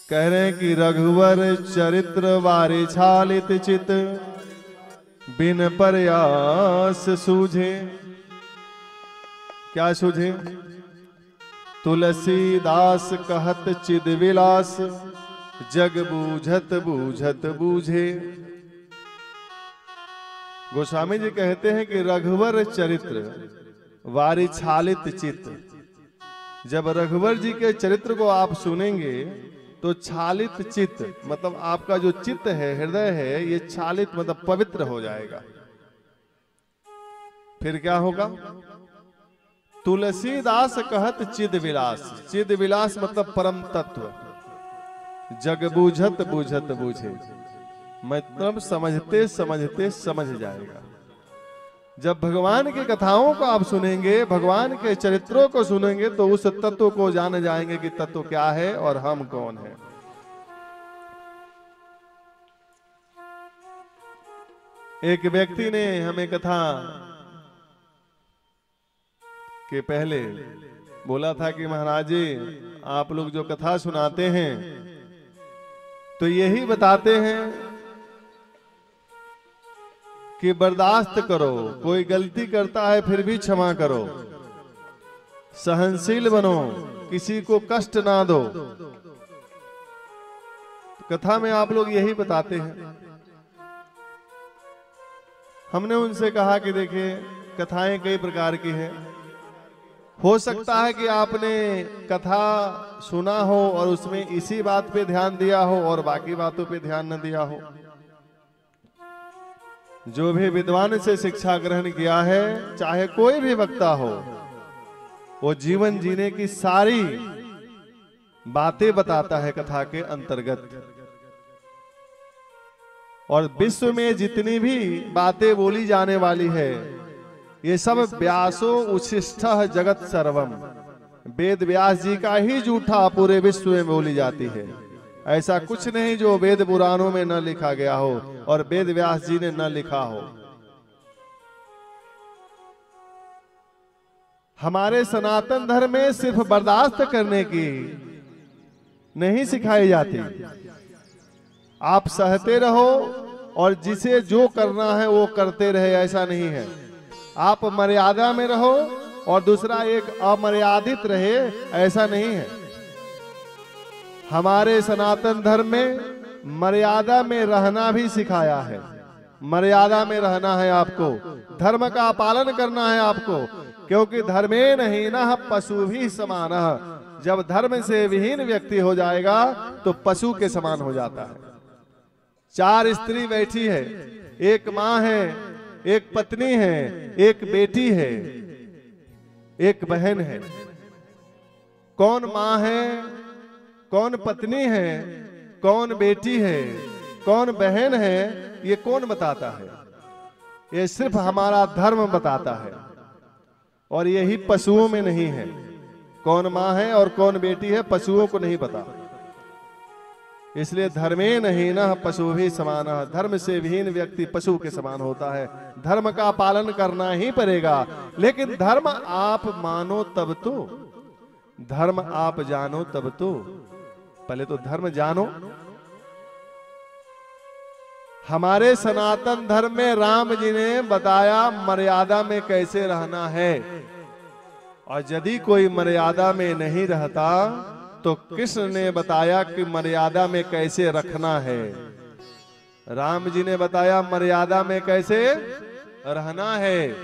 कह रहे हैं कि रघुवर चरित्र वारे छालित चित, बिन प्रयास सूझे। क्या सूझे? तुलसीदास कहत चिद विलास, जग बूझत बूझत बूझे। गोस्वामी जी कहते हैं कि रघुवर चरित्र वारी छालित चित्त, जब रघुवर जी के चरित्र को आप सुनेंगे तो छालित चित्त मतलब आपका जो चित्त है, हृदय है, ये छालित मतलब पवित्र हो जाएगा। फिर क्या होगा? तुलसीदास कहत चिद विलास, चिद विलास मतलब परम तत्व, जग बूझत बूझत बूझे, मतलब समझते समझते समझ जाएगा। जब भगवान की कथाओं को आप सुनेंगे, भगवान के चरित्रों को सुनेंगे, तो उस तत्व को जान जाएंगे कि तत्व क्या है और हम कौन हैं। एक व्यक्ति ने हमें कथा के पहले बोला था कि महाराज जी, आप लोग जो कथा सुनाते हैं तो यही बताते हैं कि बर्दाश्त करो, कोई गलती करता है फिर भी क्षमा करो, सहनशील बनो, किसी को कष्ट ना दो। कथा में आप लोग यही बताते हैं। हमने उनसे कहा कि देखिए, कथाएं कई प्रकार की हैं। हो सकता है कि आपने कथा सुना हो और उसमें इसी बात पे ध्यान दिया हो और बाकी बातों पे ध्यान न दिया हो। जो भी विद्वान से शिक्षा ग्रहण किया है, चाहे कोई भी वक्ता हो, वो जीवन जीने की सारी बातें बताता है कथा के अंतर्गत। और विश्व में जितनी भी बातें बोली जाने वाली है, ये सब व्यासो उच्छिष्ट जगत सर्वम, वेद व्यास जी का ही जूठा पूरे विश्व में बोली जाती है। ऐसा कुछ नहीं जो वेद पुराणों में न लिखा गया हो और वेद व्यास जी ने न लिखा हो। हमारे सनातन धर्म में सिर्फ बर्दाश्त करने की नहीं सिखाई जाती। आप सहते रहो और जिसे जो करना है वो करते रहे, ऐसा नहीं है। आप मर्यादा में रहो और दूसरा एक अमर्यादित रहे, ऐसा नहीं है। हमारे सनातन धर्म में मर्यादा में रहना भी सिखाया है। मर्यादा में रहना है आपको, धर्म का पालन करना है आपको, क्योंकि धर्मेण हीनः पशु भी समान। जब धर्म से विहीन व्यक्ति हो जाएगा तो पशु के समान हो जाता है। 4 स्त्री बैठी है, एक माँ है, एक पत्नी है, एक बेटी है, एक बहन है। कौन माँ है, कौन पत्नी है, कौन बेटी है, कौन बहन है, ये कौन बताता है? ये सिर्फ हमारा धर्म बताता है। और यही पशुओं में नहीं है। कौन माँ है और कौन बेटी है, पशुओं को नहीं पता। इसलिए धर्मेण हीनः पशु भी समान, धर्म से विहीन व्यक्ति पशु के समान होता है। धर्म का पालन करना ही पड़ेगा, लेकिन धर्म आप मानो तब तो, धर्म आप जानो तब तो। पहले तो धर्म जानो। हमारे सनातन धर्म में राम जी ने बताया मर्यादा में कैसे रहना है, और यदि कोई मर्यादा में नहीं रहता तो कृष्ण ने बताया कि मर्यादा में कैसे रखना है। राम जी ने बताया मर्यादा में कैसे रहना है,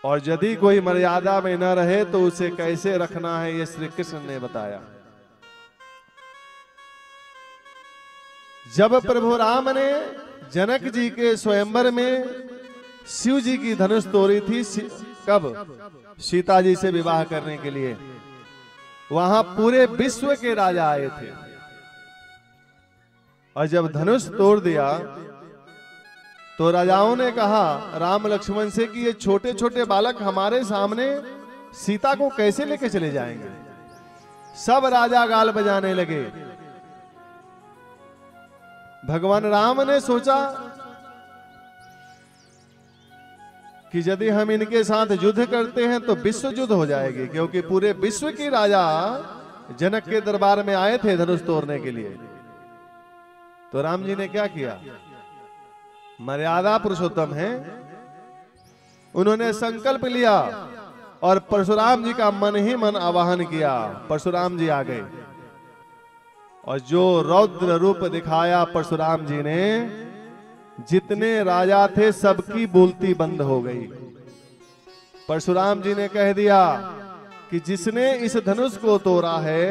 और यदि कोई मर्यादा में न रहे तो उसे कैसे रखना है, ये श्री कृष्ण ने बताया। जब प्रभु राम ने जनक जी के स्वयंवर में शिव जी की धनुष तोड़ी थी, कब? सीता जी से विवाह करने के लिए। वहां पूरे विश्व के राजा आए थे, और जब धनुष तोड़ दिया तो राजाओं ने कहा राम लक्ष्मण से कि ये छोटे छोटे बालक हमारे सामने सीता को कैसे लेके चले जाएंगे। सब राजा गाल बजाने लगे। भगवान राम ने सोचा कि यदि हम इनके साथ युद्ध करते हैं तो विश्व युद्ध हो जाएगी, क्योंकि पूरे विश्व के राजा जनक के दरबार में आए थे धनुष तोड़ने के लिए। तो राम जी ने क्या किया, मर्यादा पुरुषोत्तम है, उन्होंने संकल्प लिया और परशुराम जी का मन ही मन आवाहन किया। परशुराम जी आ गए और जो रौद्र रूप दिखाया परशुराम जी ने, जितने राजा थे सबकी बोलती बंद हो गई। परशुराम जी ने कह दिया कि जिसने इस धनुष को तोड़ा है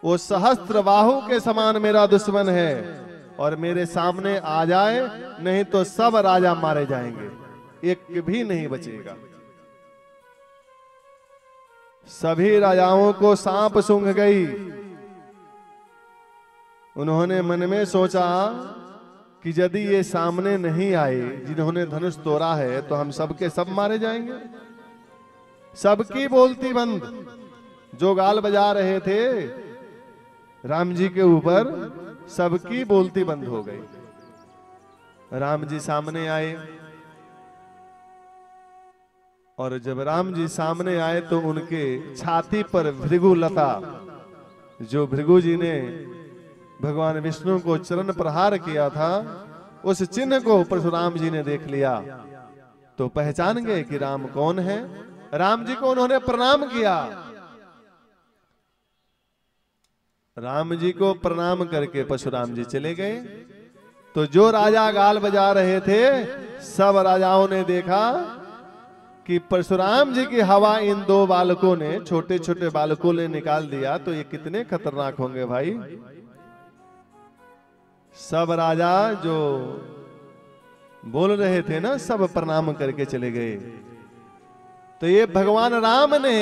वो सहस्त्र बाहु के समान मेरा दुश्मन है और मेरे सामने आ जाए, नहीं तो सब राजा मारे जाएंगे, एक भी नहीं बचेगा। सभी राजाओं को सांप सूंघ गई। उन्होंने मन में सोचा कि यदि ये सामने नहीं आए जिन्होंने धनुष तोड़ा है तो हम सबके सब मारे जाएंगे। सबकी बोलती बंद। जो गाल बजा रहे थे राम जी के ऊपर, सबकी बोलती बंद हो गई। राम जी सामने आए और जब राम जी सामने आए तो उनके छाती पर भृगुलता, जो भृगु जी ने भगवान विष्णु को चरण प्रहार किया था, उस चिन्ह को परशुराम जी ने देख लिया तो पहचान गए कि राम कौन है। राम जी को उन्होंने प्रणाम किया। राम जी को प्रणाम करके परशुराम जी चले गए। तो जो राजा गाल बजा रहे थे सब राजाओं ने देखा कि परशुराम जी की हवा इन दो बालकों ने, छोटे छोटे बालकों ने निकाल दिया, तो ये कितने खतरनाक होंगे भाई। सब राजा जो बोल रहे थे ना, सब प्रणाम करके चले गए। तो ये भगवान राम ने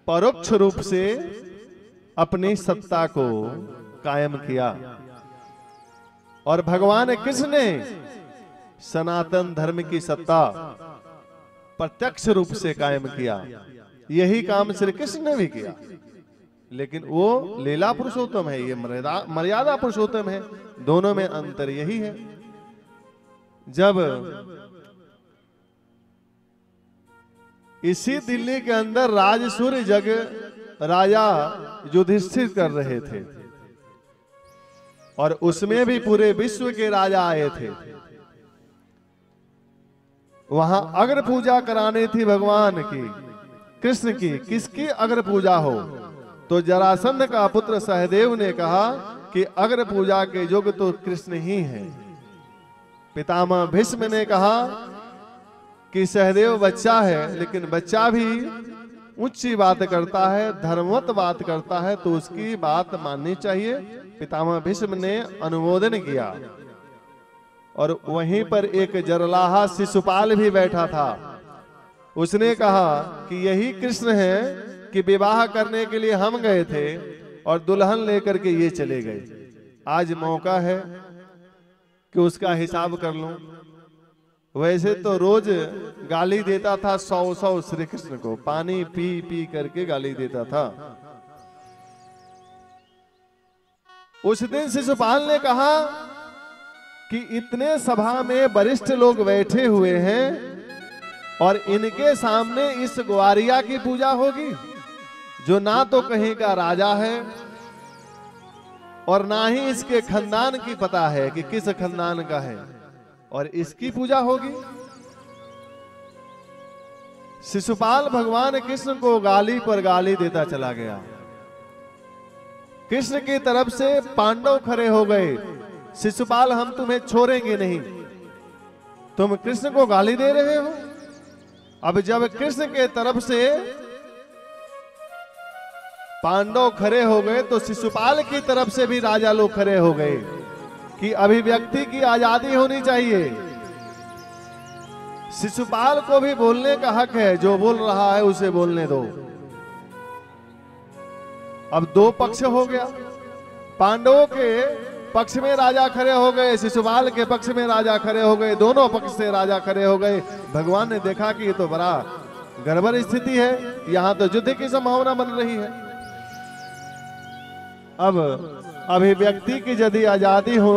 परोक्ष रूप से अपनी सत्ता को कायम किया और भगवान कृष्ण ने सनातन धर्म की सत्ता प्रत्यक्ष रूप से कायम किया। यही काम श्री कृष्ण ने भी किया, लेकिन वो लीला पुरुषोत्तम है, ये मर्यादा पुरुषोत्तम है। दोनों में अंतर यही है। जब इसी दिल्ली के अंदर राजसूय जग राजा युधिष्ठिर कर रहे थे और उसमें भी पूरे विश्व के राजा आए थे। वहां अग्र पूजा करानी थी भगवान की, कृष्ण की। किसकी अग्र पूजा हो? तो जरासंध का पुत्र सहदेव ने कहा कि अग्र पूजा के योग्य तो कृष्ण ही है। पितामह भीष्म ने कहा कि सहदेव बच्चा है, लेकिन बच्चा भी ऊंची बात करता है, धर्मवत बात करता है, तो उसकी बात माननी चाहिए। पितामह भीष्म ने अनुमोदन किया और वहीं पर एक जरलाहा शिशुपाल भी बैठा था। उसने कहा कि यही कृष्ण है कि विवाह करने के लिए हम गए थे और दुल्हन लेकर के ये चले गए। आज मौका है कि उसका हिसाब कर लूं। वैसे तो रोज गाली देता था 100 श्री कृष्ण को, पानी पी पी करके गाली देता था। उस दिन शिशुपाल ने कहा कि इतने सभा में वरिष्ठ लोग बैठे हुए हैं और इनके सामने इस ग्वारिया की पूजा होगी, जो ना तो कहीं का राजा है और ना ही इसके खानदान की पता है कि किस खानदान का है, और इसकी पूजा होगी। शिशुपाल भगवान कृष्ण को गाली पर गाली देता चला गया। कृष्ण की तरफ से पांडव खड़े हो गए, शिशुपाल हम तुम्हें छोड़ेंगे नहीं, तुम कृष्ण को गाली दे रहे हो। अब जब कृष्ण के तरफ से पांडव खड़े हो गए तो शिशुपाल की तरफ से भी राजा लोग खड़े हो गए कि अभिव्यक्ति की आजादी होनी चाहिए। शिशुपाल को भी बोलने का हक है, जो बोल रहा है उसे बोलने दो। अब दो पक्ष हो गया, पांडवों के पक्ष में राजा खड़े हो गए, शिशुपाल के पक्ष में राजा खड़े हो गए, दोनों पक्ष से राजा खड़े हो गए। भगवान ने देखा कि ये तो बड़ा गड़बड़ स्थिति है, यहां तो युद्ध की संभावना बन रही है। अब अभिव्यक्ति की यदि आजादी हो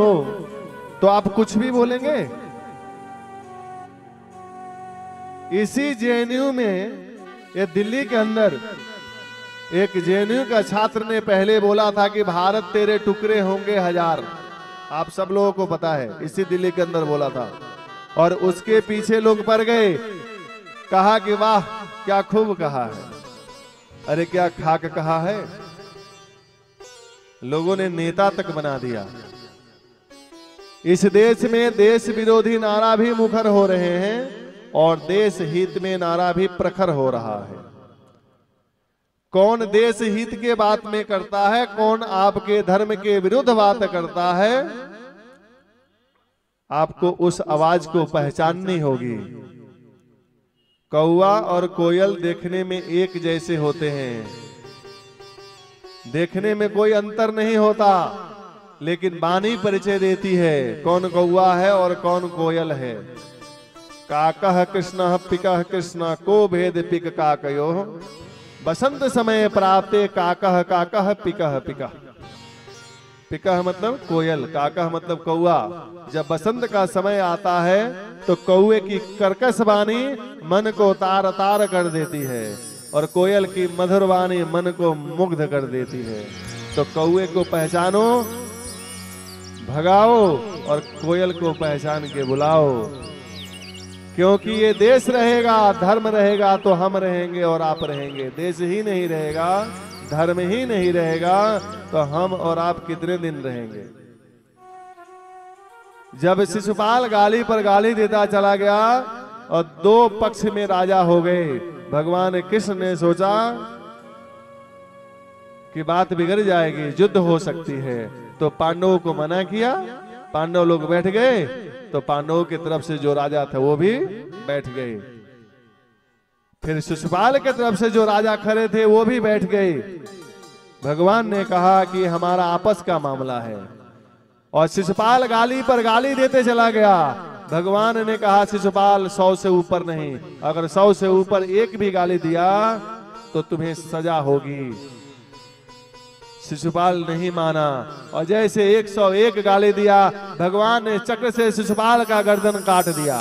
तो आप कुछ भी बोलेंगे। इसी जेएनयू में, ये दिल्ली के अंदर एक जेएनयू का छात्र ने पहले बोला था कि भारत तेरे टुकड़े होंगे 1000। आप सब लोगों को पता है, इसी दिल्ली के अंदर बोला था। और उसके पीछे लोग पड़ गए, कहा कि वाह क्या खूब कहा है। अरे क्या खाक कहा है, लोगों ने नेता तक बना दिया। इस देश में देश विरोधी नारा भी मुखर हो रहे हैं और देश हित में नारा भी प्रखर हो रहा है। कौन देश हित के बात में करता है, कौन आपके धर्म के विरुद्ध बात करता है, आपको उस आवाज को पहचाननी होगी। कौवा और कोयल देखने में एक जैसे होते हैं, देखने में कोई अंतर नहीं होता, लेकिन वाणी परिचय देती है कौन कौवा है और कौन कोयल है। काकः कृष्ण पिकः कृष्ण को भेद पिक काकयो, बसंत समय प्राप्ते काकः काकः पिकः पिकः। पिकः मतलब कोयल, काकः मतलब कौवा। जब बसंत का समय आता है तो कौवे की कर्कश वाणी मन को तार तार कर देती है और कोयल की मधुर वाणी मन को मुग्ध कर देती है। तो कौवे को पहचानो, भगाओ, और कोयल को पहचान के बुलाओ, क्योंकि ये देश रहेगा, धर्म रहेगा तो हम रहेंगे और आप रहेंगे। देश ही नहीं रहेगा, धर्म ही नहीं रहेगा तो हम और आप कितने दिन रहेंगे। जब शिशुपाल गाली पर गाली देता चला गया और दो पक्ष में राजा हो गए, भगवान कृष्ण ने सोचा कि बात बिगड़ जाएगी, युद्ध हो सकती है, तो पांडवों को मना किया। पांडव लोग बैठ गए तो पांडवों की तरफ से जो राजा थे वो भी बैठ गए। फिर शिशुपाल की तरफ से जो राजा खड़े थे वो भी बैठ गए। भगवान ने कहा कि हमारा आपस का मामला है, और शिशुपाल गाली पर गाली देते चला गया। भगवान ने कहा शिशुपाल 100 से ऊपर नहीं, अगर 100 से ऊपर एक भी गाली दिया तो तुम्हें सजा होगी। शिशुपाल नहीं माना और जैसे 101 गाली दिया, भगवान ने चक्र से शिशुपाल का गर्दन काट दिया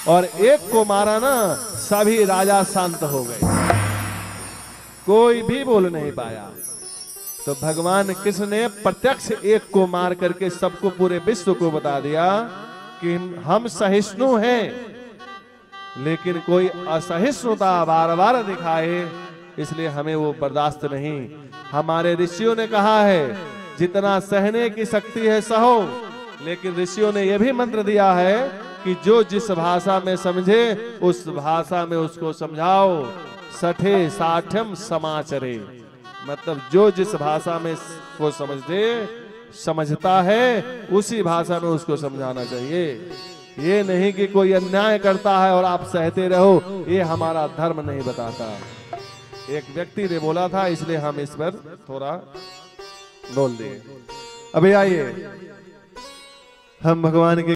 और एक को मारा ना, सभी राजा शांत हो गए, कोई भी बोल नहीं पाया। तो भगवान कृष्ण ने प्रत्यक्ष एक को मार करके सबको, पूरे विश्व को बता दिया कि हम सहिष्णु हैं, लेकिन कोई असहिष्णुता बार बार दिखाए इसलिए हमें वो बर्दाश्त नहीं। हमारे ऋषियों ने कहा है जितना सहने की शक्ति है सहो, लेकिन ऋषियों ने यह भी मंत्र दिया है कि जो जिस भाषा में समझे उस भाषा में उसको समझाओ। सठे साठ्यम समाचरे, मतलब जो जिस भाषा में को समझता है उसी भाषा में उसको समझाना चाहिए। ये नहीं कि कोई अन्याय करता है और आप सहते रहो, ये हमारा धर्म नहीं बताता। एक व्यक्ति ने बोला था, इसलिए हम इस पर थोड़ा बोल दें। अभी आइए हम भगवान के